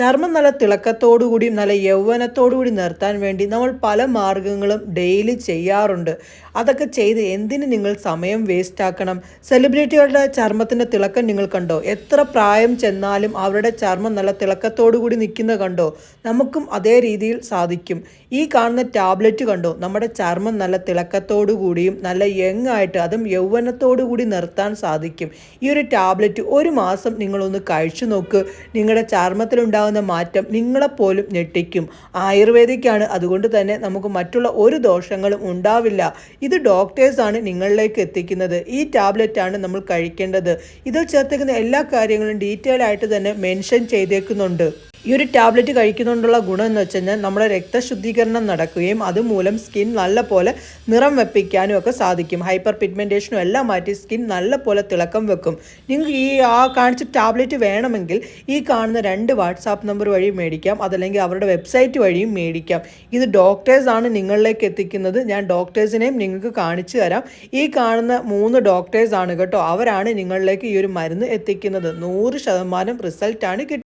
ചർമ്മം നല്ല തിളക്കത്തോടുകൂടി നല്ല യൗവനത്തോടുകൂടി നിർത്താൻ വേണ്ടി നമ്മൾ പല മാർഗങ്ങളും ഡെയിലി ചെയ്യാറുണ്ട്. അതൊക്കെ ചെയ്ത് എന്തിന് നിങ്ങൾ സമയം വേസ്റ്റ് ആക്കണം? സെലിബ്രിറ്റികളുടെ ചർമ്മത്തിൻ്റെ തിളക്കം നിങ്ങൾ കണ്ടോ? എത്ര പ്രായം ചെന്നാലും അവരുടെ ചർമ്മം നല്ല തിളക്കത്തോടുകൂടി നിൽക്കുന്നത് കണ്ടോ? നമുക്കും അതേ രീതിയിൽ സാധിക്കും. ഈ കാണുന്ന ടാബ്ലറ്റ് കണ്ടോ? നമ്മുടെ ചർമ്മം നല്ല തിളക്കത്തോടു കൂടിയും നല്ല യങ് ആയിട്ട് അതും യൗവനത്തോടു കൂടി നിർത്താൻ സാധിക്കും. ഈ ഒരു ടാബ്ലറ്റ് ഒരു മാസം നിങ്ങളൊന്ന് കഴിച്ചു നോക്ക്. നിങ്ങളുടെ ചർമ്മത്തിലുണ്ടാകുന്ന മാറ്റം നിങ്ങളെപ്പോലും ഞെട്ടിക്കും. ആയുർവേദിക്കാണ്, അതുകൊണ്ട് തന്നെ നമുക്ക് മറ്റുള്ള ഒരു ദോഷങ്ങളും ഉണ്ടാവില്ല. ഇത് ഡോക്ടേഴ്സാണ് നിങ്ങളിലേക്ക് എത്തിക്കുന്നത്. ഈ ടാബ്ലറ്റ് ആണ് നമ്മൾ കഴിക്കേണ്ടത്. ഇതിൽ ചേർത്തേക്കുന്ന എല്ലാ കാര്യങ്ങളും ഡീറ്റെയിൽ ആയിട്ട് തന്നെ മെൻഷൻ ചെയ്തേക്കുന്നുണ്ട്. ഈ ഒരു ടാബ്ലറ്റ് കഴിക്കുന്നതുകൊണ്ടുള്ള ഗുണം എന്ന് വെച്ച് കഴിഞ്ഞാൽ നമ്മുടെ രക്തശുദ്ധീകരണം നടക്കുകയും അതുമൂലം സ്കിൻ നല്ല പോലെ നിറം വെപ്പിക്കാനും ഒക്കെ സാധിക്കും. ഹൈപ്പർ പിഗ്മെൻറ്റേഷനും എല്ലാം മാറ്റി സ്കിൻ നല്ല പോലെ തിളക്കം വെക്കും. നിങ്ങൾക്ക് കാണിച്ച ടാബ്ലറ്റ് വേണമെങ്കിൽ ഈ കാണുന്ന 2 വാട്സാപ്പ് നമ്പർ വഴി മേടിക്കാം, അതല്ലെങ്കിൽ അവരുടെ വെബ്സൈറ്റ് വഴിയും മേടിക്കാം. ഇത് ഡോക്ടേഴ്സാണ് നിങ്ങളിലേക്ക് എത്തിക്കുന്നത്. ഞാൻ ഡോക്ടേഴ്സിനെയും നിങ്ങൾക്ക് കാണിച്ചു തരാം. ഈ കാണുന്ന 3 ഡോക്ടേഴ്സാണ് കേട്ടോ, അവരാണ് നിങ്ങളിലേക്ക് ഈ ഒരു മരുന്ന് എത്തിക്കുന്നത്. 100% റിസൾട്ടാണ് കിട്ടുന്നത്.